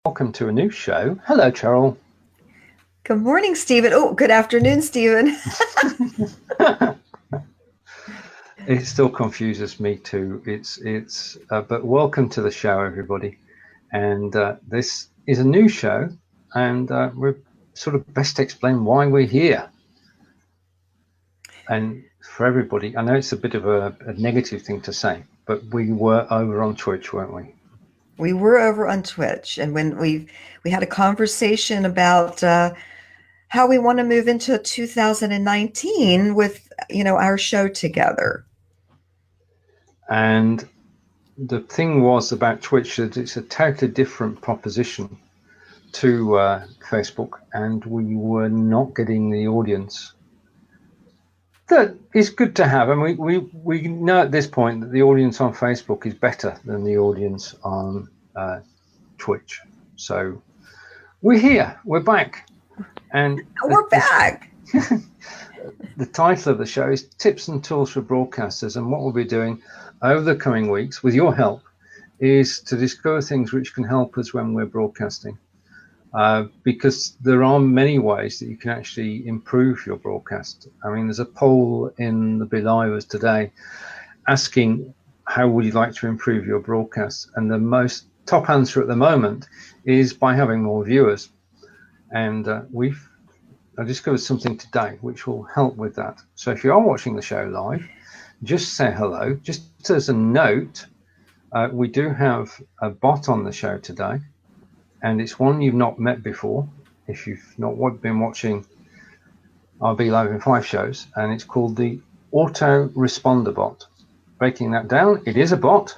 Welcome to a new show. Hello, Cheryl. Good morning, Stephen. Oh, good afternoon, Stephen. It still confuses me too. But welcome to the show, everybody. And this is a new show, and we're sort of best to explain why we're here. And for everybody, I know it's a bit of a negative thing to say, but we were over on Twitch, weren't we? We were over on Twitch, and when we had a conversation about how we want to move into 2019 with our show together. And the thing was about Twitch that it's a totally different proposition to Facebook, and we were not getting the audience that is good to have. And we know at this point that the audience on Facebook is better than the audience on Twitch. So we're here, we're back, and we're back. The title of the show is Tips and Tools for Broadcasters, and what we'll be doing over the coming weeks with your help is to discover things which can help us when we're broadcasting, because there are many ways that you can actually improve your broadcast. I mean, there's a poll in the Belivers today asking how would you like to improve your broadcast, and the most top answer at the moment is by having more viewers. And I discovered something today which will help with that. So if you are watching the show live, just say hello. Just as a note, we do have a bot on the show today, and it's one you've not met before if you've not been watching our Be Live in 5 shows, and it's called the AutoResponderBot. Breaking that down, it is a bot.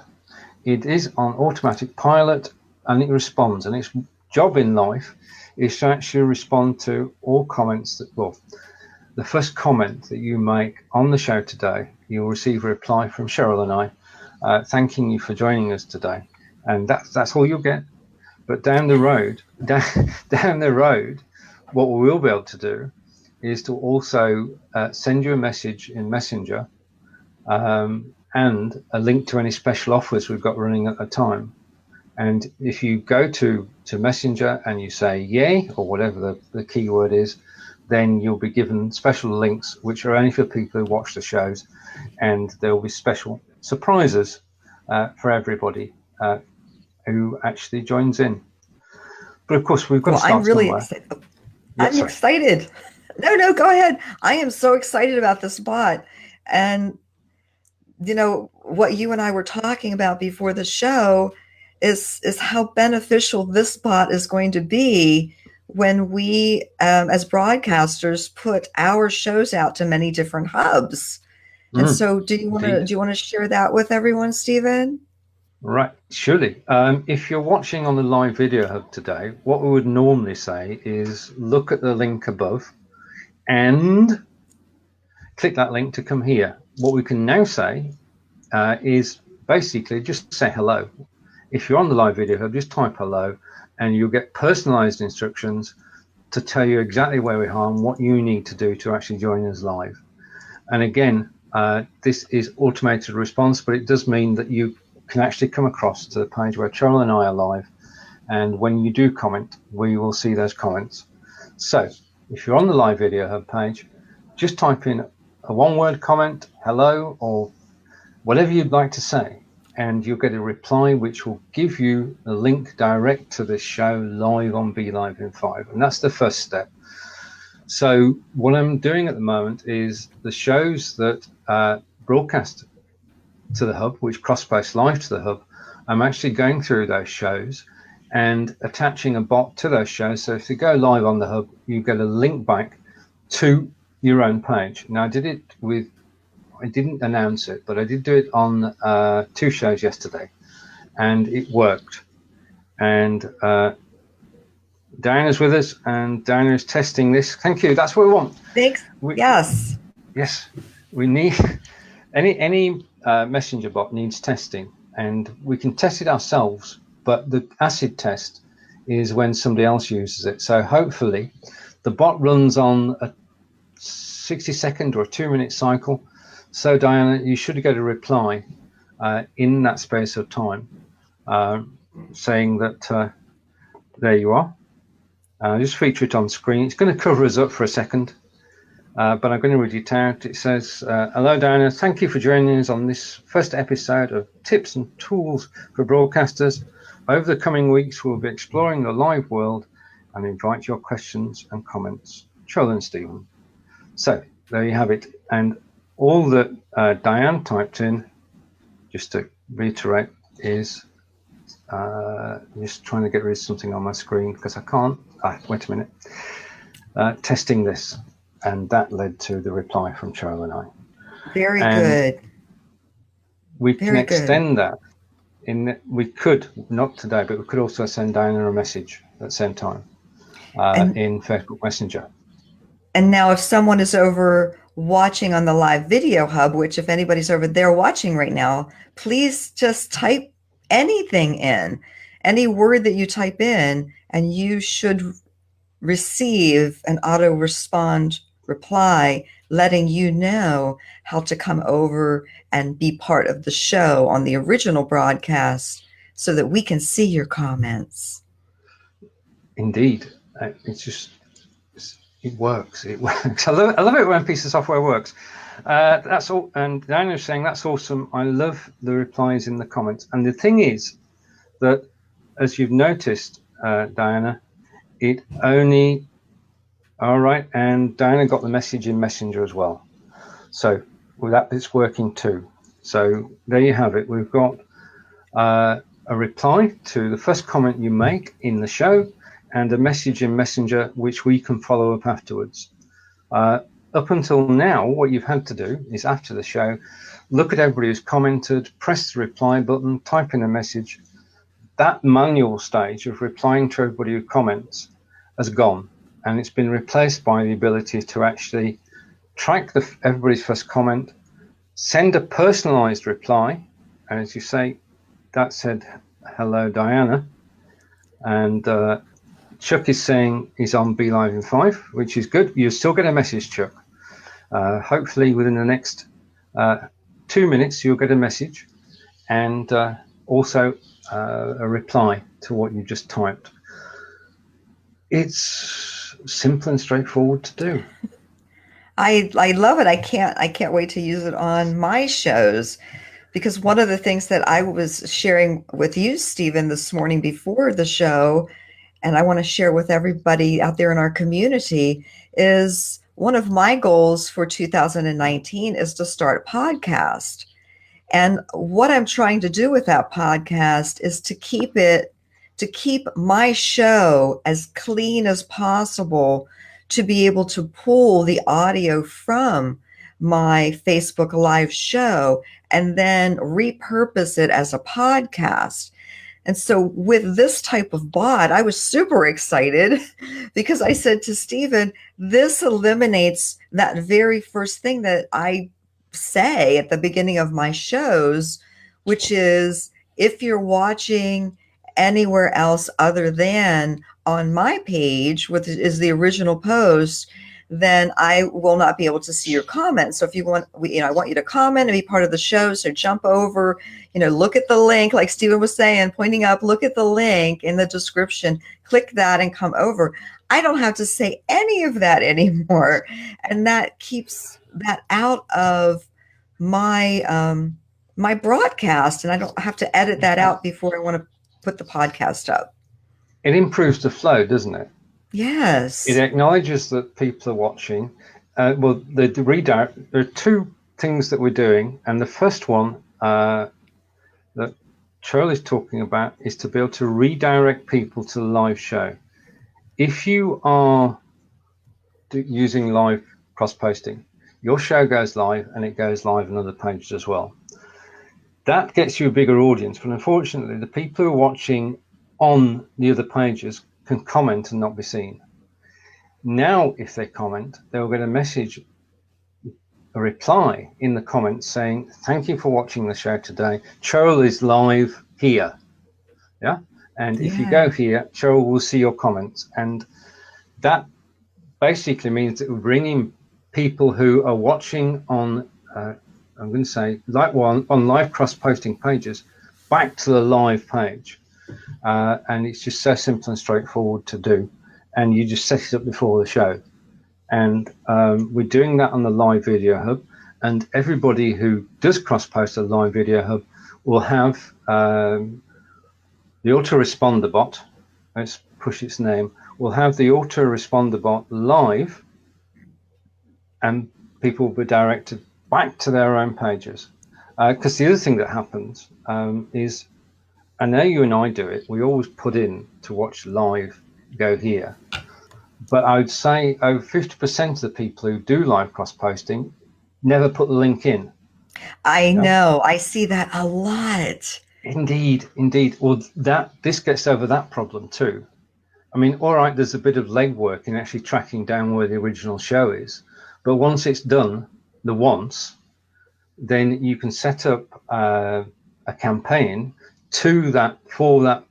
It is on automatic pilot, and it responds, and its job in life is to actually respond to all comments that, well, the first comment that you make on the show today, you'll receive a reply from Cheryl and I thanking you for joining us today, and that's all you'll get. But down the road, what we will be able to do is to also send you a message in Messenger and a link to any special offers we've got running at the time. And if you go to Messenger and you say yay, or whatever the keyword is, then you'll be given special links which are only for people who watch the shows, and there will be special surprises for everybody who actually joins in. But of course, we've got to start I'm really somewhere. excited. I'm excited. No, go ahead. I am so excited about this bot. And what you and I were talking about before the show is how beneficial this bot is going to be when we, as broadcasters, put our shows out to many different hubs. And so, do you want to share that with everyone, Stephen? Right, surely. If you're watching on the live video hub today, what we would normally say is look at the link above and click that link to come here. What we can now say is basically just say hello. If you're on the live video hub, just type hello, and you'll get personalized instructions to tell you exactly where we are and what you need to do to actually join us live. And again, this is automated response, but it does mean that you can actually come across to the page where Cheryl and I are live, and when you do comment, we will see those comments. So if you're on the live video hub page, just type in a one-word comment, hello, or whatever you'd like to say, and you'll get a reply which will give you a link direct to this show live on Be Live in 5, and that's the first step. So what I'm doing at the moment is the shows that broadcast to the hub, which cross-post live to the hub, I'm actually going through those shows and attaching a bot to those shows. So if you go live on the hub, you get a link back to your own page. Now I didn't announce it, but I did do it on 2 shows yesterday, and it worked. And Diana's with us, and Diana is testing this. Thank you. That's what we want. Thanks. Yes. Yes. We need any messenger bot needs testing, and we can test it ourselves, but the acid test is when somebody else uses it. So hopefully the bot runs on a 60-second or a 2-minute cycle. So Diana, you should get a reply in that space of time saying that there you are. Just feature it on screen. It's going to cover us up for a second, but I'm going to read it out. It says, hello, Diana. Thank you for joining us on this first episode of Tips and Tools for Broadcasters. Over the coming weeks, we'll be exploring the live world and invite your questions and comments. Cheryl and Stephen. So there you have it. And all that Diane typed in, just to reiterate, is just trying to get rid of something on my screen because I can't. Wait a minute. Testing this, and that led to the reply from Cheryl and I. Very good. We can extend that. We could, not today, but we could also send Diana a message at the same time in Facebook Messenger. And now if someone is over watching on the live video hub, which if anybody's over there watching right now, please just type anything in, any word that you type in, and you should receive an auto respond reply letting you know how to come over and be part of the show on the original broadcast so that we can see your comments. Indeed. It works. It works. I love it when a piece of software works. That's all. And Diana was saying, that's awesome. I love the replies in the comments. And the thing is that, as you've noticed, Diana, it only, all right, and Diana got the message in Messenger as well. So with that, it's working too. So there you have it. We've got a reply to the first comment you make in the show and a message in Messenger, which we can follow up afterwards. Up until now, what you've had to do is, after the show, look at everybody who's commented, press the reply button, type in a message. That manual stage of replying to everybody who comments has gone, and it's been replaced by the ability to actually track everybody's first comment, send a personalized reply, and as you say, that said, hello, Diana, and Chuck is saying he's on Be Live in 5, which is good. You still get a message, Chuck. Hopefully within the next 2 minutes, you'll get a message, and also a reply to what you just typed. It's simple and straightforward to do. I love it. I can't wait to use it on my shows, because one of the things that I was sharing with you, Stephen, this morning before the show, and I want to share with everybody out there in our community, is one of my goals for 2019 is to start a podcast. And what I'm trying to do with that podcast is to keep my show as clean as possible, to be able to pull the audio from my Facebook Live show and then repurpose it as a podcast. And so with this type of bot, I was super excited because I said to Stephen, this eliminates that very first thing that I say at the beginning of my shows, which is, if you're watching anywhere else other than on my page, which is the original post, then I will not be able to see your comments. So if you want, I want you to comment and be part of the show. So jump over, look at the link, like Stephen was saying, pointing up, look at the link in the description, click that and come over. I don't have to say any of that anymore. And that keeps that out of my, my broadcast. And I don't have to edit that out before I want to put the podcast up. It improves the flow, doesn't it? Yes. It acknowledges that people are watching. The redirect, there are two things that we're doing. And the first one that Cheryl is talking about is to be able to redirect people to the live show. If you are using live cross-posting, your show goes live and it goes live on other pages as well. That gets you a bigger audience. But unfortunately, the people who are watching on the other pages can comment and not be seen. Now, if they comment, they'll get a message, a reply in the comments saying, thank you for watching the show today. Cheryl is live here. Yeah. And if you go here, Cheryl will see your comments. And that basically means that we're bringing people who are watching on, I'm going to say, on live cross-posting pages back to the live page. and it's just so simple and straightforward to do. And you just set it up before the show. And we're doing that on the live video hub. And everybody who does cross-post a live video hub will have the AutoResponderBot, let's push its name, will have the AutoResponderBot live, and people will be directed back to their own pages. Because the other thing that happens is, I know you and I do it, we always put in to watch live, go here. But I would say over 50% of the people who do live cross-posting never put the link in. I know, I see that a lot. Indeed, indeed. Well, this gets over that problem too. I mean, all right, there's a bit of legwork in actually tracking down where the original show is, but once it's done, then you can set up a campaign for that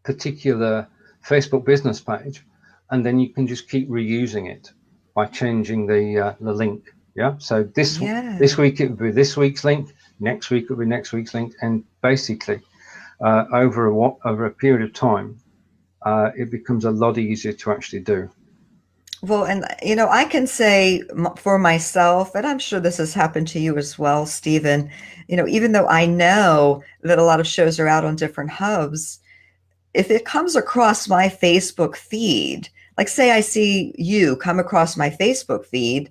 particular Facebook business page, and then you can just keep reusing it by changing the link. Yeah. So this week it would be this week's link. Next week it would be next week's link, and basically over a period of time, it becomes a lot easier to actually do. Well, and I can say for myself, and I'm sure this has happened to you as well, Stephen, even though I know that a lot of shows are out on different hubs, if it comes across my Facebook feed, like say I see you come across my Facebook feed,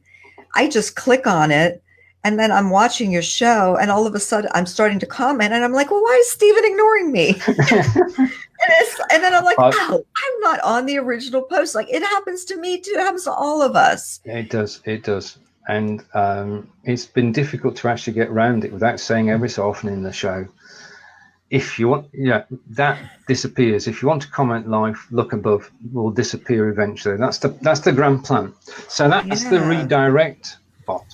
I just click on it, and then I'm watching your show, and all of a sudden I'm starting to comment, and I'm like, well, why is Stephen ignoring me? and then I'm like, oh, I'm not on the original post. Like, it happens to me too. It happens to all of us. It does. And it's been difficult to actually get around it without saying every so often in the show. If you want, that disappears. If you want to comment live, look above, will disappear eventually. That's the grand plan. So that's the redirect bot,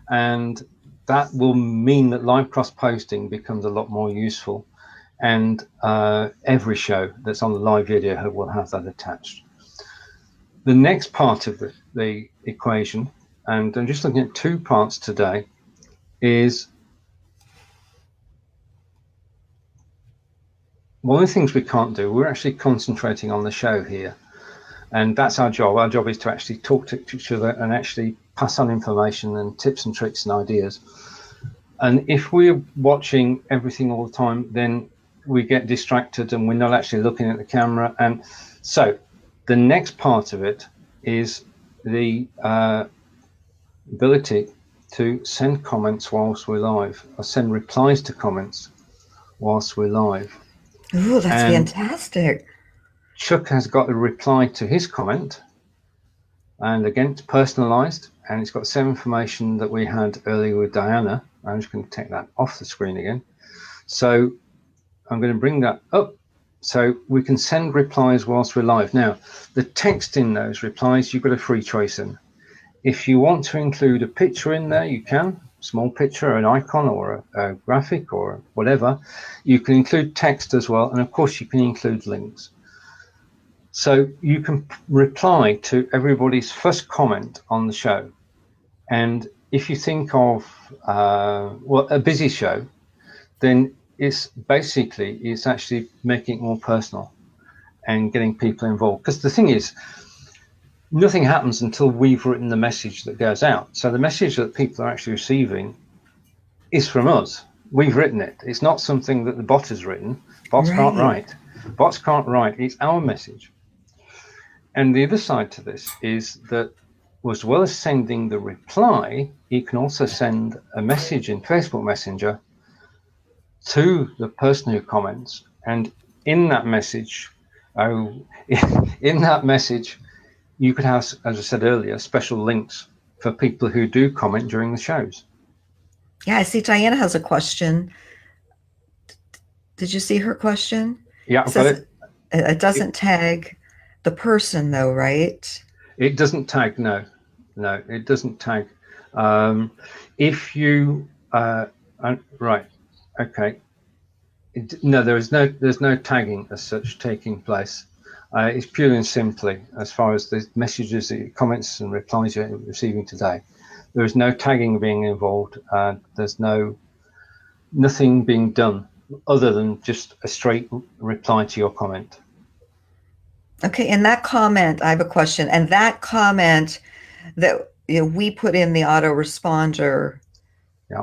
and that will mean that live cross posting becomes a lot more useful. And every show that's on the live video hub will have that attached. The next part of the equation, and I'm just looking at two parts today, is one of the things we can't do. We're actually concentrating on the show here, and that's our job. Our job is to actually talk to each other and actually pass on information and tips and tricks and ideas. And if we're watching everything all the time, then we get distracted and we're not actually looking at the camera. And so the next part of it is the ability to send comments whilst we're live, or send replies to comments whilst we're live. Ooh, that's fantastic. Chuck has got a reply to his comment, and again, it's personalized, and it's got the same information that we had earlier with Diana. I'm just going to take that off the screen again. So I'm going to bring that up so we can send replies whilst we're live. Now, the text in those replies, you've got a free choice in. If you want to include a picture in there, you can. Small picture, an icon, or a graphic, or whatever. You can include text as well, and of course you can include links. So you can reply to everybody's first comment on the show. And if you think of a busy show, then it's actually making it more personal and getting people involved. Because the thing is, nothing happens until we've written the message that goes out. So the message that people are actually receiving is from us. We've written it. It's not something that the bot has written. Bots can't write. Bots can't write. It's our message. And the other side to this is that, as well as sending the reply, you can also send a message in Facebook Messenger to the person who comments. And in that message, you could have, as I said earlier, special links for people who do comment during the shows. Yeah, I see Diana has a question. Did you see her question? Yeah, I've got it. It doesn't tag the person though, right? It doesn't tag, no, it doesn't tag. If you, right, okay. No, there's no tagging as such taking place. It's purely and simply, as far as the messages, the comments and replies you're receiving today, there is no tagging being involved. There's nothing being done other than just a straight reply to your comment. Okay, and that comment, I have a question. And that comment that we put in the autoresponder,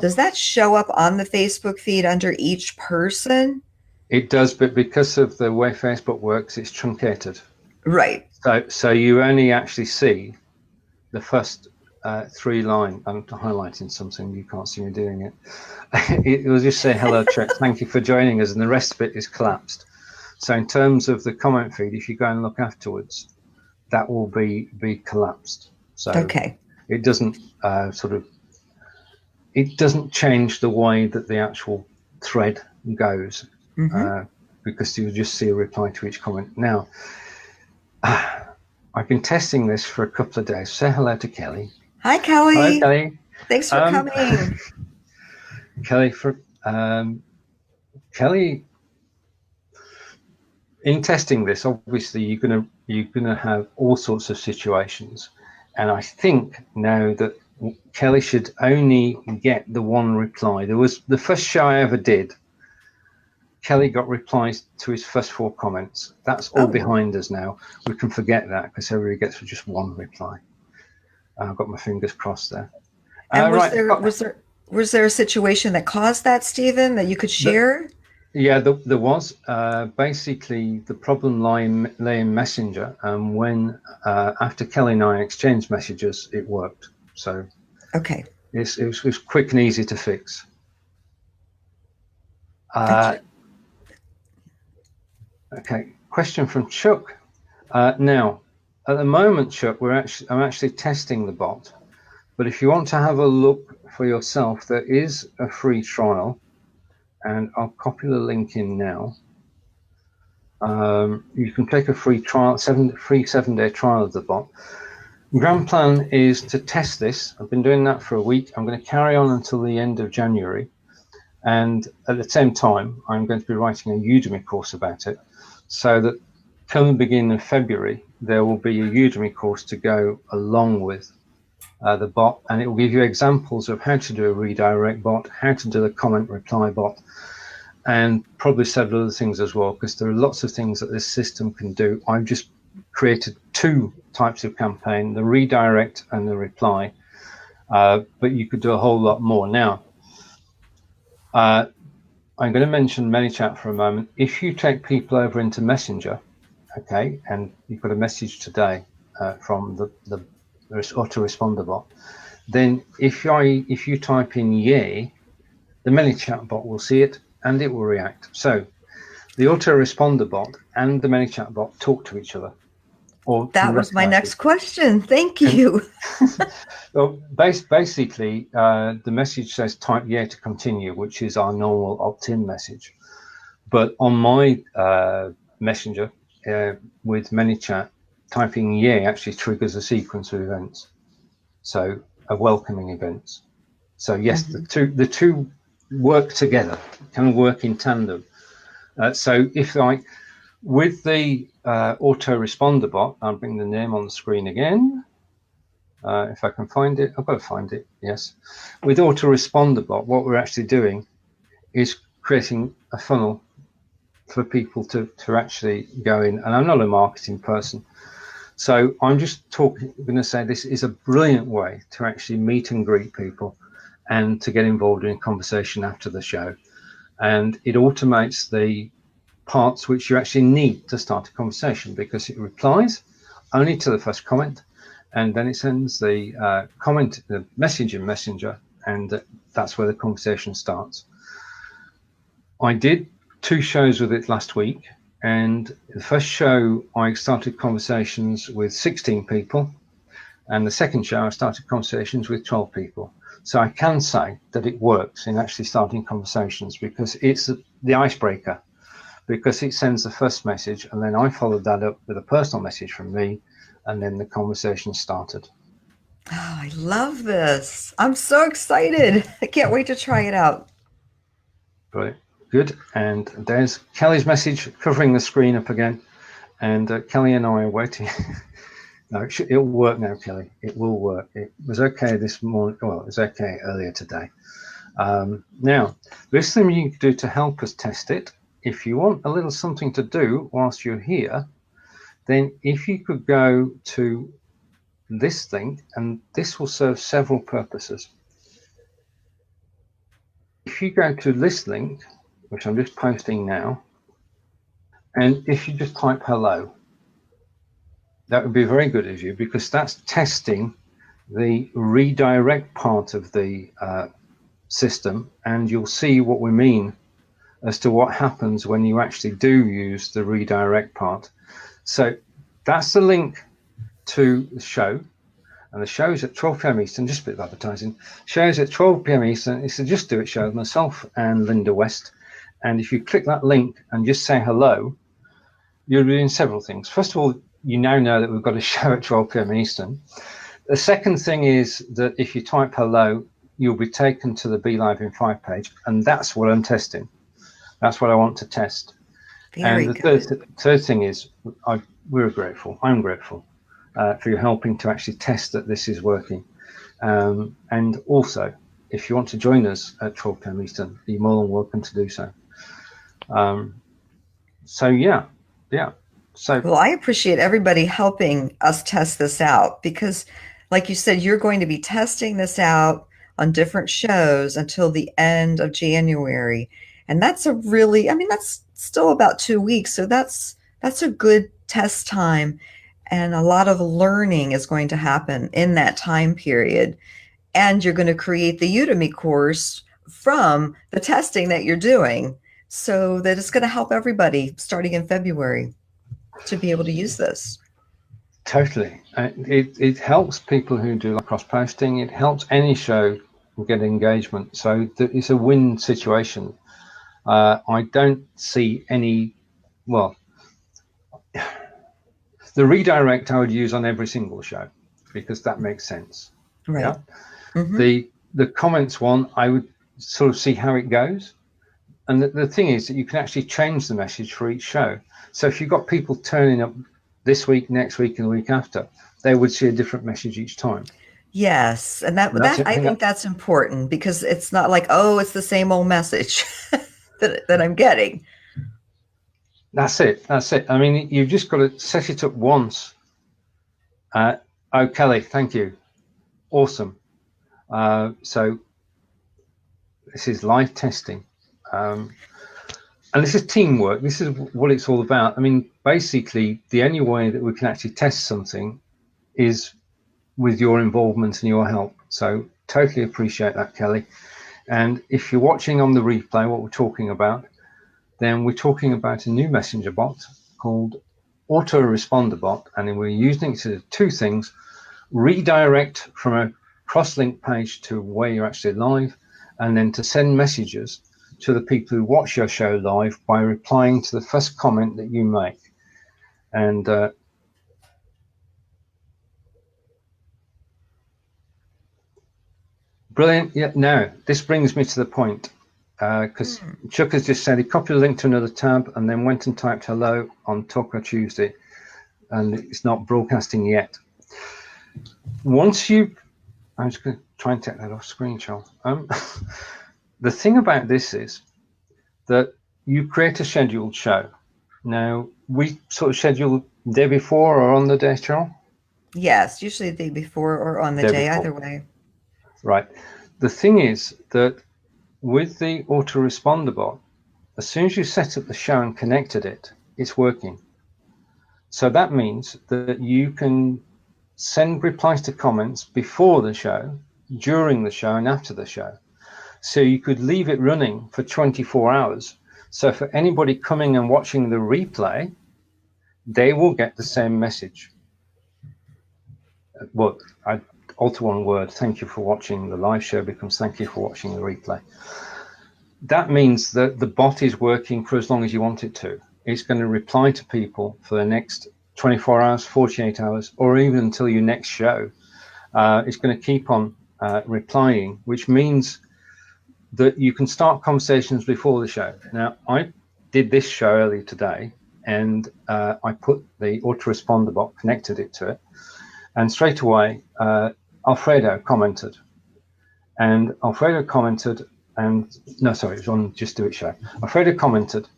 does that show up on the Facebook feed under each person? It does, but because of the way Facebook works, it's truncated. Right. So you only actually see the first 3 lines. I'm highlighting something, you can't see me doing it. It will just say hello chat, thank you for joining us, and the rest of it is collapsed. So in terms of the comment feed, if you go and look afterwards, that will be collapsed. So okay, it doesn't it doesn't change the way that the actual thread goes, because you'll just see a reply to each comment. Now, I've been testing this for a couple of days. Say hello to Kelly. Hi, Kelly. Hello, Kelly. Thanks for coming. Kelly, in testing this, obviously you're gonna have all sorts of situations, and I think now that Kelly should only get the one reply. There was the first show I ever did. Kelly got replies to his first 4 comments. That's all behind us now. We can forget that because everybody gets just one reply. I've got my fingers crossed there. And was there a situation that caused that, Stephen, that you could share? Yeah, there was. Basically, the problem lay in Messenger, and when after Kelly and I exchanged messages, it worked. So okay, it was quick and easy to fix. Okay, question from Chuck. Now, at the moment, Chuck, I'm actually testing the bot, but if you want to have a look for yourself, there is a free trial, and I'll copy the link in now. You can take a free trial, free 7-day trial of the bot. Grand plan is to test this. I've been doing that for a week. I'm going to carry on until the end of January, and at the same time, I'm going to be writing a Udemy course about it, so that come the beginning of February, there will be a Udemy course to go along with the bot, and it will give you examples of how to do a redirect bot, how to do a comment reply bot, and probably several other things as well, because there are lots of things that this system can do. I've just created 2 types of campaign, the redirect and the reply, but you could do a whole lot more. Now, I'm going to mention ManyChat for a moment. If you take people over into Messenger, okay, and you've got a message today from the AutoResponderBot, then if you type in yay, the ManyChat bot will see it and it will react. So the AutoResponderBot and the ManyChat bot talk to each other. That was my next question. Thank you. Well, basically, the message says type yeah to continue, which is our normal opt-in message. But on my Messenger with ManyChat, typing yeah actually triggers a sequence of events, so a welcoming events. So yes, the two work together, can work in tandem. So if with the AutoResponderBot, I'll bring the name on the screen again. If I can find it, I've got to find it, yes. With AutoResponderBot, what we're actually doing is creating a funnel for people to actually go in. And I'm not a marketing person, so I'm just going to say this is a brilliant way to actually meet and greet people and to get involved in a conversation after the show. And it automates the parts which you actually need to start a conversation, because it replies only to the first comment, and then it sends the the message in Messenger, and that's where the conversation starts. I did 2 shows with it last week, and the first show I started conversations with 16 people, and the second show I started conversations with 12 people. So I can say that it works in actually starting conversations, because it's the icebreaker, because it sends the first message and then I followed that up with a personal message from me, and then the conversation started. Oh, I love this. I'm so excited. I can't wait to try it out. Brilliant. Good. And there's Kelly's message covering the screen up again. And Kelly and I are waiting. No, it'll work now, Kelly. It will work. It was okay this morning. Well, it was okay earlier today. Now, this thing you can do to help us test it. If you want a little something to do whilst you're here, then if you could go to this link, and this will serve several purposes. If you go to this link, which I'm just posting now, and if you just type hello, that would be very good of you, because that's testing the redirect part of the system, and you'll see what we mean as to what happens when you actually do use the redirect part. So that's the link to the show, and the show's at 12 p.m. Eastern, just a bit of advertising. Show's at 12 p.m. Eastern. It's a Just Do It show with myself and Linda West. And if you click that link and just say hello, you're doing several things. First of all, you now know that we've got a show at 12 p.m. Eastern. The second thing is that if you type hello, you'll be taken to the Be Live in 5 page, and that's what I'm testing. That's what I want to test. Very and the good. third thing is we're grateful. I'm grateful for you helping to actually test that this is working. And also, if you want to join us at 12 p.m. Eastern, you're more than welcome to do so. So yeah. So well, I appreciate everybody helping us test this out, because like you said, you're going to be testing this out on different shows until the end of January. And that's a really, I mean, that's still about 2 weeks. So that's a good test time. And a lot of learning is going to happen in that time period. And you're going to create the Udemy course from the testing that you're doing, so that it's going to help everybody starting in February to be able to use this. Totally. It helps people who do cross posting. It helps any show get engagement. So it's a win situation. I don't see any, well, the redirect I would use on every single show, because that makes sense. Right. Yeah. Mm-hmm. The comments one, I would sort of see how it goes. And the thing is that you can actually change the message for each show. So if you've got people turning up this week, next week, and the week after, they would see a different message each time. Yes. And that I think that's important, because it's not like, oh, it's the same old message that I'm getting. That's it. I mean, you've just got to set it up once. Oh, Kelly, thank you. Awesome. So this is live testing. And this is teamwork. This is what it's all about. I mean, basically, the only way that we can actually test something is with your involvement and your help. So totally appreciate that, Kelly. And if you're watching on the replay what we're talking about, then we're talking about a new messenger bot called AutoResponderBot, and we're using it to do two things: redirect from a cross-link page to where you're actually live, and then to send messages to the people who watch your show live by replying to the first comment that you make. And brilliant. Yeah, now this brings me to the point, because Chuck has just said he copied the link to another tab and then went and typed hello on Talker Tuesday, and it's not broadcasting yet. Once you, I'm just going to try and take that off screen, Cheryl. The thing about this is that you create a scheduled show. Now, we sort of schedule the day before or on the day, Cheryl? Yes, usually the day before or on the day, either way. Right. The thing is that with the AutoResponderBot, as soon as you set up the show and connected it, it's working. So that means that you can send replies to comments before the show, during the show, and after the show. So you could leave it running for 24 hours. So for anybody coming and watching the replay, they will get the same message. Well, I alter one word. Thank you for watching the live show becomes thank you for watching the replay. That means that the bot is working for as long as you want it to. It's going to reply to people for the next 24 hours, 48 hours, or even until your next show. It's going to keep on replying, which means that you can start conversations before the show. Now, I did this show earlier today, and I put the AutoResponderBot, connected it to it, and straight away, Alfredo commented. And Alfredo commented, and no, sorry, it was on Just Do It show. Alfredo commented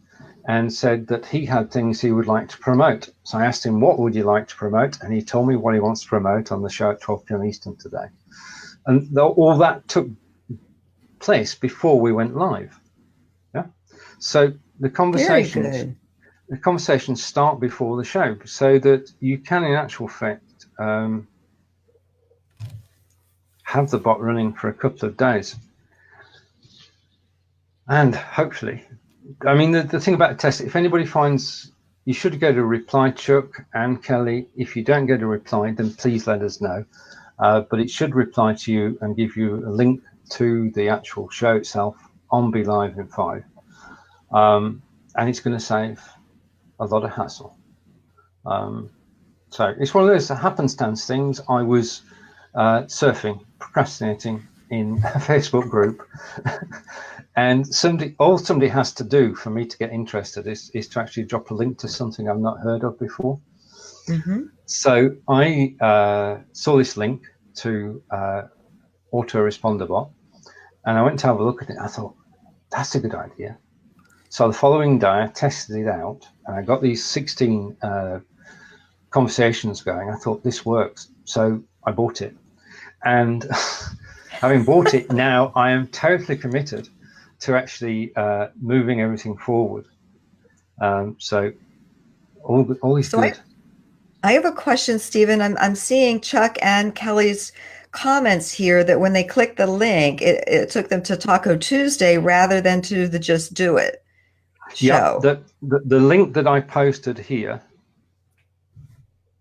and said that he had things he would like to promote. So I asked him, what would you like to promote? And he told me what he wants to promote on the show at 12 p.m. Eastern today. And all that took place before we went live. Yeah. So the conversations start before the show, so that you can, in actual fact, have the bot running for a couple of days. And hopefully, I mean, the thing about the test, if anybody finds, you should go to reply, Chuck and Kelly. If you don't get a reply, then please let us know. But it should reply to you and give you a link to the actual show itself on Be Live in 5. And it's going to save a lot of hassle. So it's one of those happenstance things. I was surfing, procrastinating in a Facebook group. And all somebody has to do for me to get interested is to actually drop a link to something I've not heard of before. Mm-hmm. So I saw this link to AutoResponderBot, and I went to have a look at it. I thought, that's a good idea. So the following day, I tested it out, and I got these 16 conversations going. I thought, this works. So I bought it. And having bought it, now I am totally committed to actually moving everything forward. So all is good. I have a question, Stephen. I'm seeing Chuck and Kelly's comments here that when they clicked the link, it took them to Taco Tuesday rather than to the Just Do It show. Yeah, the link that I posted here.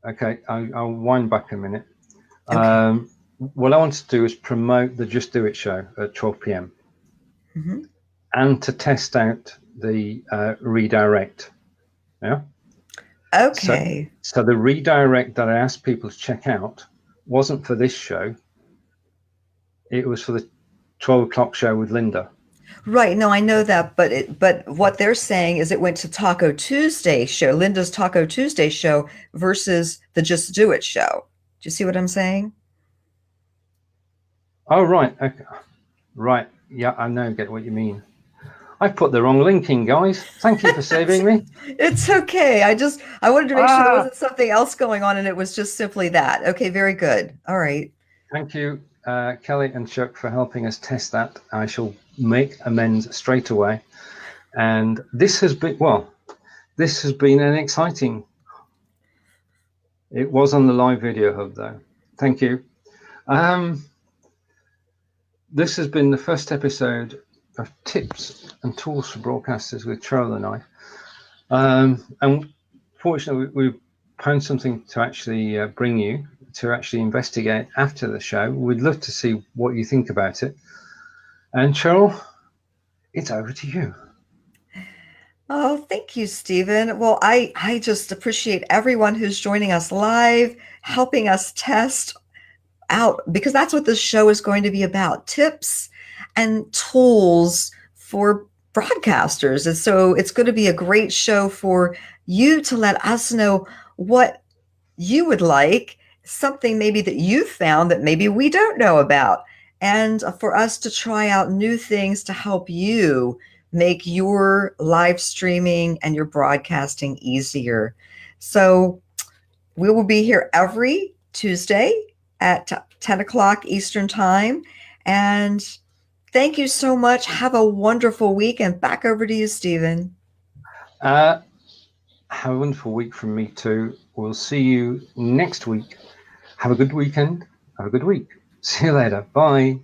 Okay, I'll wind back a minute. Okay. What I want to do is promote the Just Do It show at 12 p.m. Mm-hmm. and to test out the redirect. Yeah. Okay. So the redirect that I asked people to check out wasn't for this show. It was for the 12 o'clock show with Linda. Right. No, I know that, but what they're saying is it went to Taco Tuesday show, Linda's Taco Tuesday show versus the Just Do It show. Do you see what I'm saying? Oh, right. Okay. Right. Yeah, I now get what you mean. I put the wrong link in, guys. Thank you for saving me. It's okay. I wanted to make sure there wasn't something else going on, and it was just simply that. Okay, very good. All right. Thank you, Kelly and Chuck, for helping us test that. I shall make amends straight away. And this has been an exciting. It was on the live video hub, though. Thank you. This has been the first episode of Tips and Tools for Broadcasters with Cheryl and I. And fortunately, we've found something to actually bring you to actually investigate after the show. We'd love to see what you think about it. And Cheryl, it's over to you. Oh, thank you, Stephen. Well, I just appreciate everyone who's joining us live, helping us test out, because that's what this show is going to be about, tips and tools for broadcasters. And so it's going to be a great show for you to let us know what you would like, something maybe that you found that maybe we don't know about, and for us to try out new things to help you make your live streaming and your broadcasting easier. So we will be here every Tuesday at 10 o'clock Eastern time. And thank you so much. Have a wonderful week. And back over to you, Stephen. Have a wonderful week from me too. We'll see you next week. Have a good weekend. Have a good week. See you later. Bye.